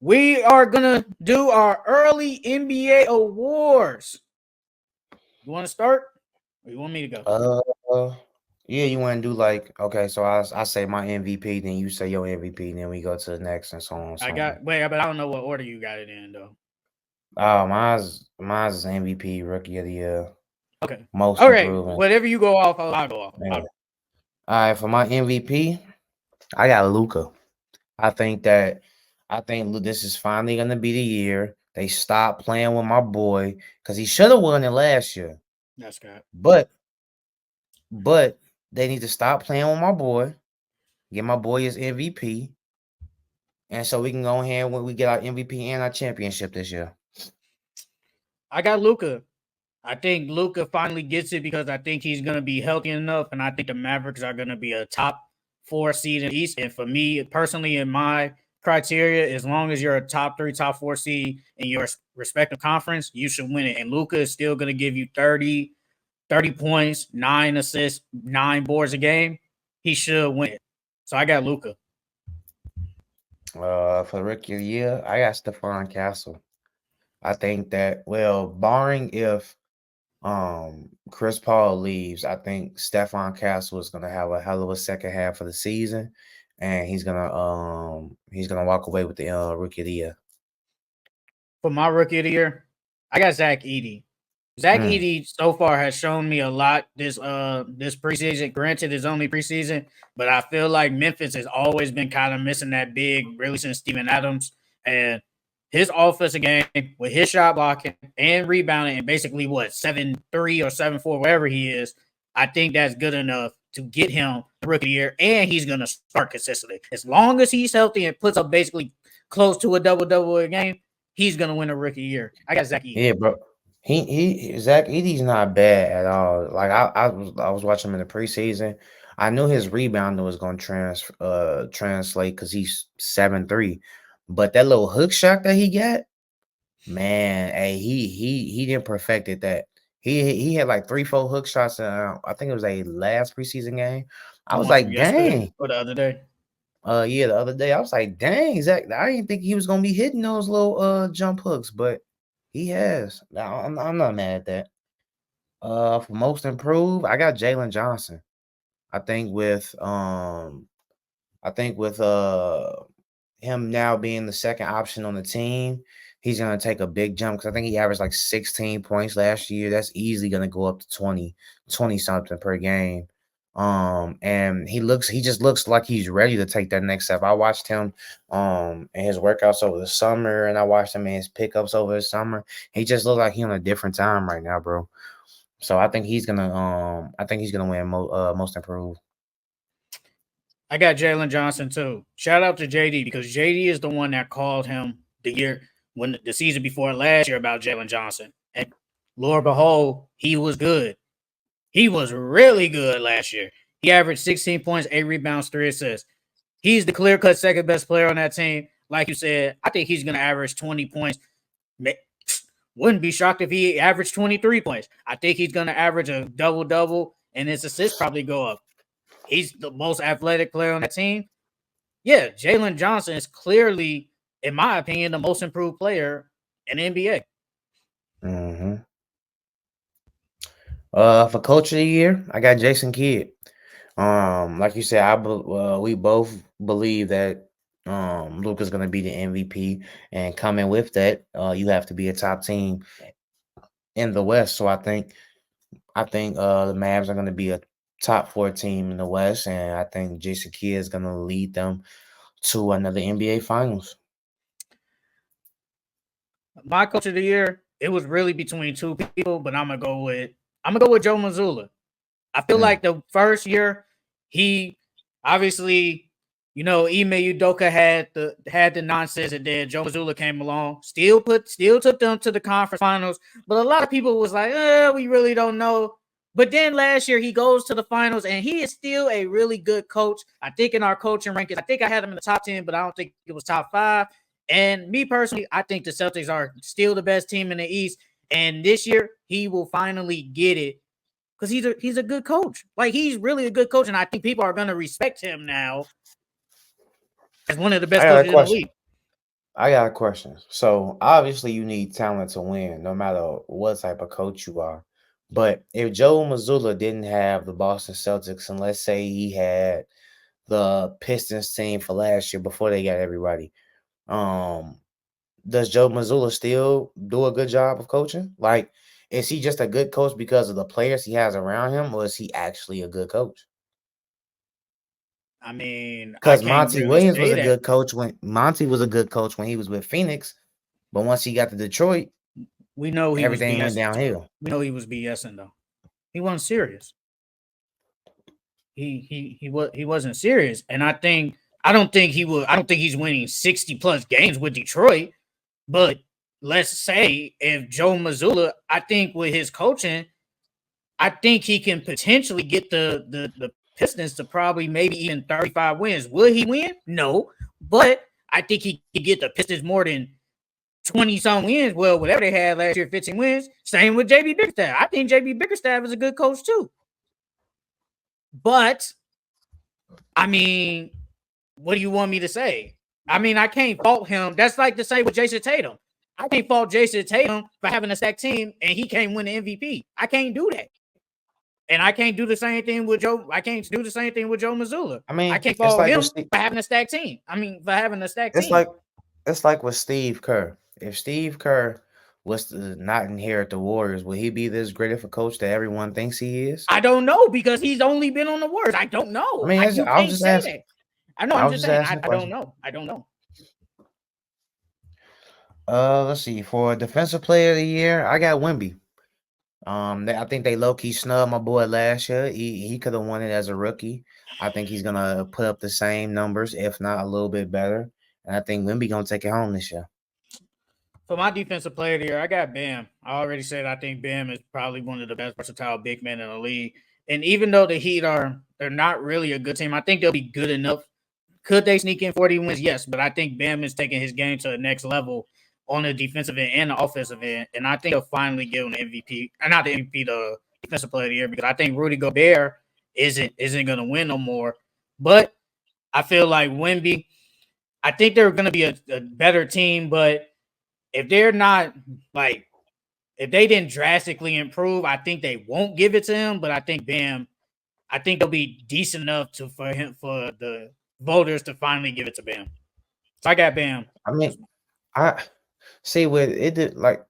we are gonna do our early NBA awards. You want to start, or you want me to go? Uh, yeah, you want to do like okay, so I say my MVP, then you say your MVP, then we go to the next and so on and I so on. got wait, but I don't know what order you got it in though. Oh, mine's is MVP, Rookie of the Year, Okay. Most All right. Improved. Whatever you go off, I'll go off. Yeah. All right, for my MVP, I got Luca. I think that this is finally gonna be the year they stop playing with my boy because he should have won it last year, That's good. but but they need to stop playing with my boy, get my boy his MVP, and so we can go ahead when we get our MVP and our championship this year. I got Luca. I think Luca finally gets it because I think he's gonna be healthy enough, and I think the Mavericks are gonna be a top 4 seed in the East. And for me personally, in my criteria, as long as you're a top 3, top 4 seed in your respective conference, you should win it. And Luca is still gonna give you 30 points, 9 assists, 9 boards a game. He should win it. So I got Luca. For Rookie of the Year, I got Stephon Castle. I think that barring if Chris Paul leaves, I think Stephon Castle is gonna have a hell of a second half of the season, and he's gonna walk away with the Rookie of the Year. For my rookie of the year, I got Zach Edey. Zach Mm. Edey so far has shown me a lot this preseason. Granted, it's only preseason, but I feel like Memphis has always been kind of missing that big, really since Steven Adams. And his offensive game with his shot blocking and rebounding, and basically 7-3 or 7-4, wherever he is, I think that's good enough to get him the rookie of the year, and he's gonna start consistently. As long as he's healthy and puts up basically close to a double a game, he's gonna win a rookie year. I got Zach Edey. Yeah, bro. Zach Edey's not bad at all. Like I was watching him in the preseason. I knew his rebounding was gonna translate because he's 7'3", but that little hook shot that he got, man, hey, he didn't perfected that. He had like 3-4 hook shots. I think it was a last preseason game. I The was one from like, yesterday dang. or the other day. Yeah, the other day I was like, dang, Zach. I didn't think he was gonna be hitting those little jump hooks, but he has. Now I'm not mad at that. For most improved, I got Jalen Johnson. I think with him now being the second option on the team, he's gonna take a big jump because I think he averaged like 16 points last year. That's easily gonna go up to 20 something per game. And he just looks like he's ready to take that next step. I watched him in his workouts over the summer, and I watched him in his pickups over the summer. He just looks like he's on a different time right now, bro. So I think he's gonna win most improved. I got Jalen Johnson too. Shout out to JD because JD is the one that called him the season before last year about Jalen Johnson. And Lord behold, he was good. He was really good last year. He averaged 16 points, 8 rebounds, 3 assists. He's the clear cut second best player on that team. Like you said, I think he's gonna average 20 points. Wouldn't be shocked if he averaged 23 points. I think he's gonna average a double, and his assists probably go up. He's the most athletic player on that team. Yeah, Jalen Johnson is clearly, in my opinion, the most improved player in the NBA. Hmm. For Coach of the Year, I got Jason Kidd. Like you said, we both believe that Luka's gonna be the MVP, and coming with that, you have to be a top team in the West. So I think the Mavs are gonna be a top 4 team in the West, and I think Jason Kidd is gonna lead them to another NBA Finals. My coach of the year, it was really between two people, but I'm gonna go with Joe Mazzulla. I feel Mm. like the first year, he obviously, Ime Udoka had the nonsense, and then Joe Mazzulla came along, still took them to the conference finals. But a lot of people was like, we really don't know. But then last year he goes to the finals, and he is still a really good coach. I think in our coaching rankings, I think I had him in the top 10, but I don't think it was top 5. And me personally, I think the Celtics are still the best team in the East. And this year he will finally get it because he's a good coach. Like, he's really a good coach, and I think people are gonna respect him now as one of the I best got a coaches in the question. league. I got a question. So obviously you need talent to win, no matter what type of coach you are. But if Joe Mazzulla didn't have the Boston Celtics, and let's say he had the Pistons team for last year before they got everybody, um, does Joe Mazzulla still do a good job of coaching? Like, is he just a good coach because of the players he has around him, or is he actually a good coach? I mean, I Because can't Monty really Williams was say a that. good coach when Monty was a good coach when he was with Phoenix, but once he got to Detroit, We know he was everything went BSing too. downhill. We know he was BSing though. He wasn't serious. He wasn't serious, and I don't think he will. I don't think he's winning 60 plus games with Detroit. But let's say if Joe Mazzulla, I think with his coaching, I think he can potentially get the Pistons to probably maybe even 35 wins. Will he win? No, but I think he could get the Pistons more than 20 some wins. Well, whatever they had last year, 15 wins. Same with JB Bickerstaff. I think JB Bickerstaff is a good coach too. But I mean, what do you want me to say? I mean, I can't fault him. That's like the same with Jason Tatum. I can't fault Jason Tatum for having a stacked team and he can't win the MVP. I can't do that. And I can't do the same thing with Joe. I can't do the same thing with Joe Mazzulla. I I mean, can't it's fault like him with Steve, for having a stacked team. I mean, for having a stacked it's team. like it's like with Steve Kerr. If Steve Kerr was to not inherit the Warriors, would he be this great of a coach that everyone thinks he is? I don't know because he's only been on the Warriors. I don't I know. mean, You I was can't just say asking. that. I know. I I'm was just just saying. asking a I don't question. know. I don't know. Let's see. For defensive player of the year, I got Wemby. I think they low key snubbed my boy last year. He could have won it as a rookie. I think he's gonna put up the same numbers, if not a little bit better. And I think Wemby gonna take it home this year. For my defensive player of the year, I got Bam. I already said I think Bam is probably one of the best versatile big men in the league. And even though the Heat they're not really a good team, I think they'll be good enough. Could they sneak in 40 wins? Yes, but I think Bam is taking his game to the next level on the defensive end and the offensive end. And I think he'll finally give him the MVP. Not the MVP, the defensive player of the year, because I think Rudy Gobert isn't gonna win no more. But I feel like Wemby, I think they're gonna be a better team, but if they're not like if they didn't drastically improve, I think they won't give it to him. But I think Bam, I think they'll be decent enough for the voters to finally give it to Bam. So I got Bam. I mean, I see with it did like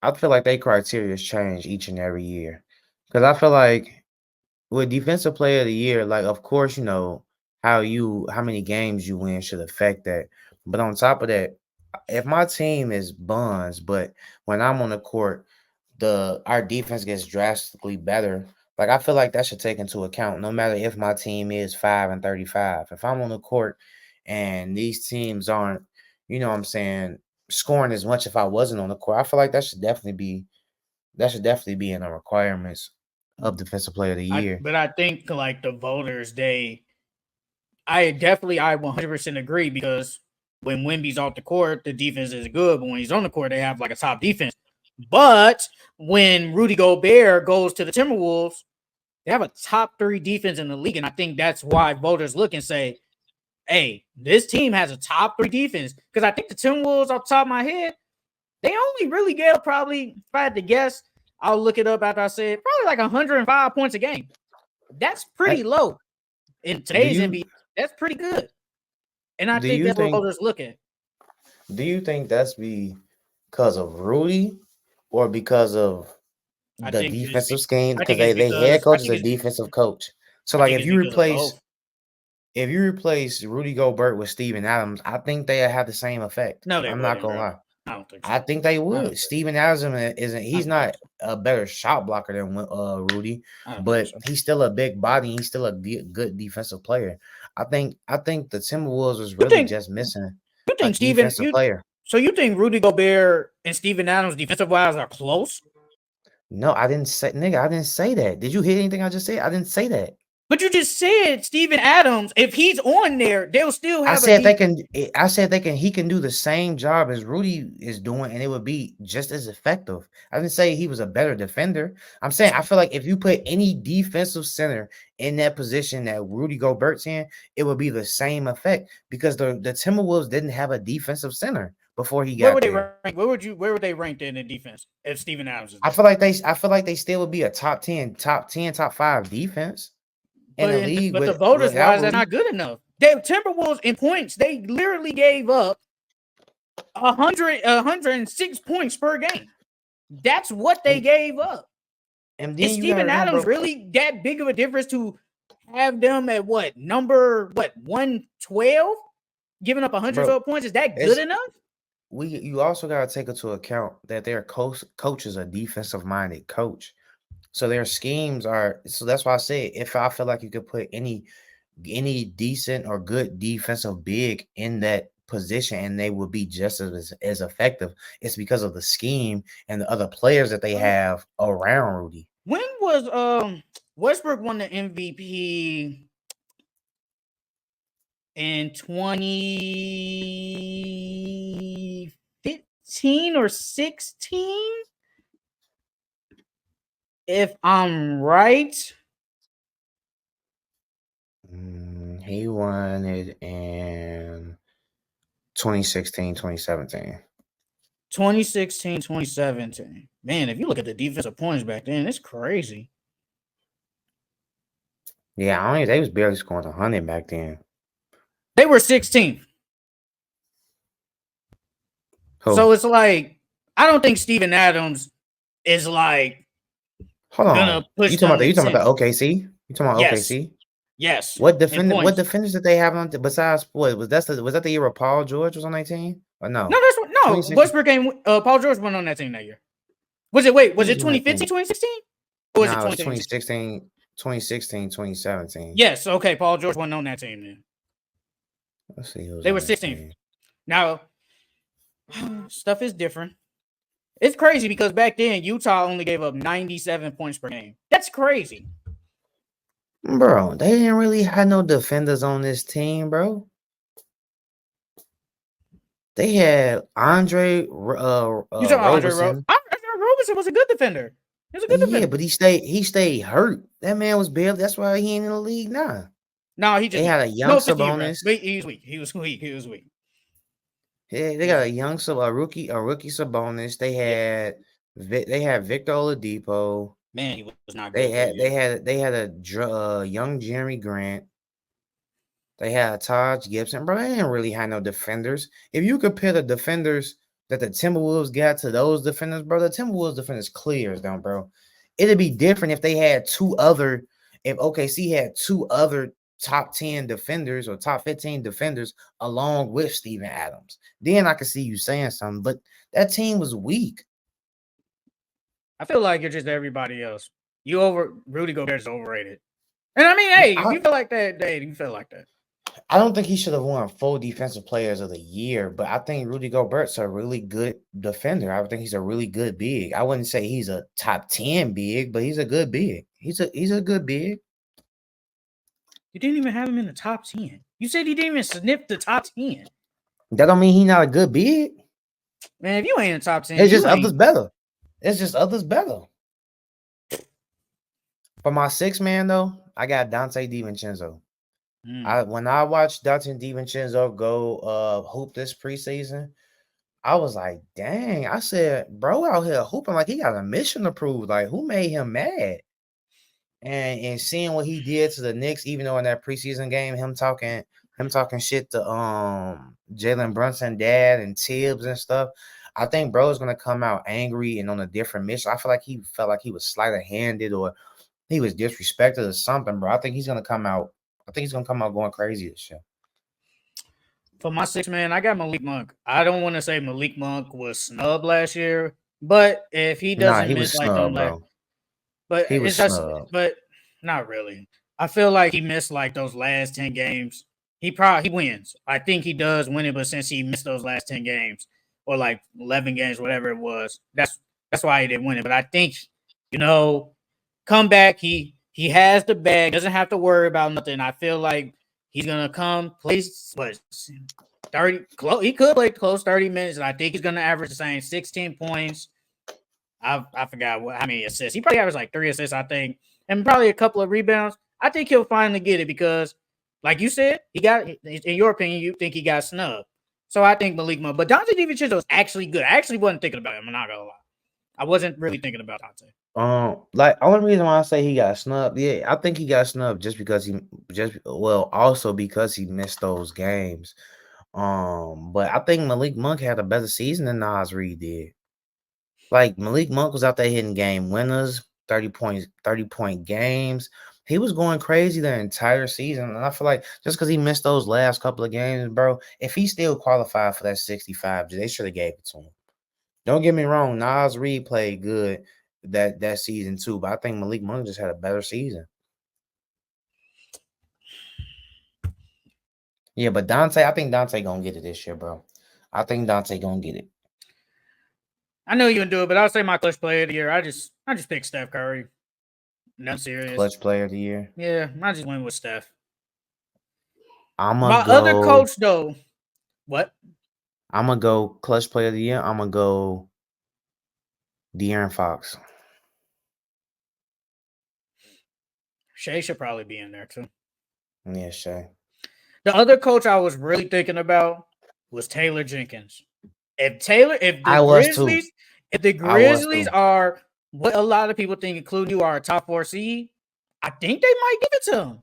I feel like they criteria change each and every year. Because I feel like with defensive player of the year, like of course, how many games you win should affect that. But on top of that, if my team is buns, but when I'm on the court, our defense gets drastically better. Like I feel like that should take into account no matter if my team is 5-35. If I'm on the court and these teams aren't, what I'm saying, scoring as much if I wasn't on the court, I feel like that should definitely be in the requirements of defensive player of the year. But I think like the voters, I 100% agree because when Wimby's off the court, the defense is good, but when he's on the court, they have like a top defense. But when Rudy Gobert goes to the Timberwolves, they have a top 3 defense in the league, and I think that's why voters look and say, "Hey, this team has a top 3 defense." Because I think the Timberwolves, off the top of my head, they only really get probably, if I had to guess, I'll look it up after I say it, probably like 105 points a game. That's I, pretty low in do today's you NBA. That's pretty good, and I do think you that's what think voters look at. do you think that's because of Rudy or because of I the think it's defensive scheme? I Because think it's they head because coach is a defensive coach. So I like think it's because of both. if you replace Rudy Gobert with Steven Adams, I think they have the same effect. No, they I'm not wouldn't, gonna bro. lie. I don't think I so. think they I don't would. think so. Steven Adams isn't I he's don't think not so. a better shot blocker than Rudy, I don't think but so. he's still a big body. He's still a good defensive player. I think the Timberwolves was You really think just missing you a think Steven defensive you player. so you think Rudy Gobert and Steven Adams defensive wise are close? No, I didn't say, nigga. I didn't say that. Did you hear anything I just said? I didn't say that. But you just said Steven Adams, if he's on there, they'll still I have a said they deep. can. I said they can. He can do the same job as Rudy is doing, and it would be just as effective. I didn't say he was a better defender. I'm saying I feel like if you put any defensive center in that position that Rudy Gobert's in, it would be the same effect because the Timberwolves didn't have a defensive center. before he Where got would they there. rank? Where would they rank in the defense if Steven Adams is I there? feel like they still would be a top 10, top 5 defense in the league But the voters without wise, that's Rudy. not good enough. The Timberwolves in points, they literally gave up 106 points per game. That's what they gave up. And Is then you gotta Steven remember, Adams really that big of a difference to have them at number 112, giving up 112 points? Is that good enough? You also gotta take into account that their coach is a defensive minded coach. So their schemes are so that's why I say if I feel like you could put any decent or good defensive big in that position and they will be just as effective, it's because of the scheme and the other players that they have around Rudy. When was Westbrook won the MVP in 2015 or 16? If I'm right. He won it in 2016, 2017. 2016, 2017. Man, if you look at the defensive points back then, it's crazy. Yeah, they was barely scoring 100 back then. They were 16th. So it's like, I don't think Steven Adams is like gonna push you talking about the OKC? You talking about yes. OKC? Yes. What defenders did they have on besides what was that the year where Paul George was on that team? Or no? No, Westbrook game Paul George went on that team that year. Was it 2015, 2016? Or was it 2016, 2017? Yes, okay. Paul George wasn't on that team then. Let's see. They were 16th. Now, stuff is different. It's crazy because back then Utah only gave up 97 points per game. That's crazy. Bro, they didn't really have no defenders on this team, bro. They had Andre Roberson. Andre Roberson was a good defender. He was a good defender. Yeah, but he stayed hurt. That man was barely. That's why he ain't in the league now. No, they had a young Sabonis. He was weak. He was weak. Yeah, they got a rookie Sabonis. They had Victor Oladipo. Man, he was not good. They had a young Jeremy Grant. They had Taj Gibson, bro. They didn't really have no defenders. If you compare the defenders that the Timberwolves got to those defenders, bro, the Timberwolves defenders clears down, bro. It'd be different if they had if OKC had two other top 10 defenders or top 15 defenders along with Steven Adams. Then I could see you saying something, but that team was weak. I feel like you're just everybody else. Rudy Gobert is overrated. And I mean, hey, if you feel like that, you feel like that. I don't think he should have won 4 Defensive Players of the Year, but I think Rudy Gobert's a really good defender. I think he's a really good big. I wouldn't say he's a top 10 big, but he's a good big. He's a good big. You didn't even have him in the top 10. You said he didn't even sniff the top 10. That don't mean he's not a good big. Man, if you ain't in the top 10, it's just others better. It's just others better. For my 6 man, though, I got Dante DiVincenzo. When I watched Dante DiVincenzo go hoop this preseason, I was like, dang. I said, bro out here hooping like he got a mission to prove. Like, who made him mad? And seeing what he did to the Knicks, even though in that preseason game, him talking shit to Jalen Brunson dad and Tibbs and stuff. I think bro is gonna come out angry and on a different mission. I feel like he felt like he was sleight-of-handed or he was disrespected or something, bro. I think he's gonna come out. I think he's gonna come out going crazy this year. For my 6 man, I got Malik Monk. I don't want to say Malik Monk was snubbed last year, but if he doesn't miss like them, but he was snubbed. But not really. I feel like he missed like those last 10 games. He wins. I think he does win it, but since he missed those last 10 games or like 11 games, whatever it was, that's why he didn't win it. But I think, come back. He has the bag, doesn't have to worry about nothing. I feel like he's gonna come play 30. He could play close 30 minutes, and I think he's gonna average the same 16 points. I forgot how many assists. He probably averaged like 3 assists, I think, and probably a couple of rebounds. I think he'll finally get it because, like you said, he got. In your opinion, you think he got snubbed. So I think Malik Monk. But Dante DiVincenzo is actually good. I actually wasn't thinking about him. I'm not gonna lie. I wasn't really thinking about Dante. Like only reason why I say he got snubbed, yeah, I think he got snubbed just because also because he missed those games. But I think Malik Monk had a better season than Nas Reed did. Like Malik Monk was out there hitting game winners, 30-point games. He was going crazy the entire season. And I feel like just because he missed those last couple of games, bro, if he still qualified for that 65, they should have gave it to him. Don't get me wrong, Nas Reed played good that season too, but I think Malik Monk just had a better season. Yeah, but I think Dante gonna get it this year, bro. I think Dante gonna get it. I know you can do it, but I'll say my clutch player of the year. I just picked Steph Curry. Nothing serious. Clutch player of the year. Yeah, I just went with Steph. My other coach though. What? I'm gonna go clutch player of the year. I'm gonna go De'Aaron Fox. Shea should probably be in there too. Yeah, Shea. The other coach I was really thinking about was Taylor Jenkins. If the Grizzlies are what a lot of people think, including you, are a top 4 seed, I think they might give it to him.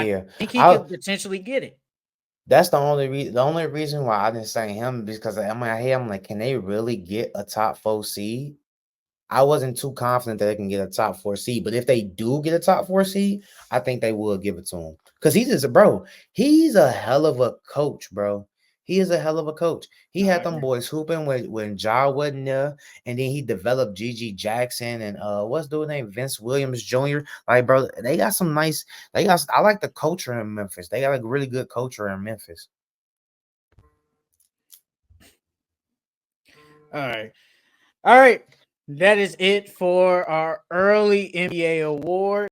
Yeah, I think he could potentially get it. That's the only reason. The only reason why I didn't say him because in my head I'm like, can they really get a top 4 seed? I wasn't too confident that they can get a top 4 seed, but if they do get a top 4 seed, I think they will give it to him because he's a hell of a coach, bro. He is a hell of a coach. He had them boys hooping when Ja wasn't there, and then he developed Gigi Jackson and what's the name, Vince Williams Jr. Like, bro, they got some nice. I like the culture in Memphis. They got like really good culture in Memphis. All right. That is it for our early NBA award.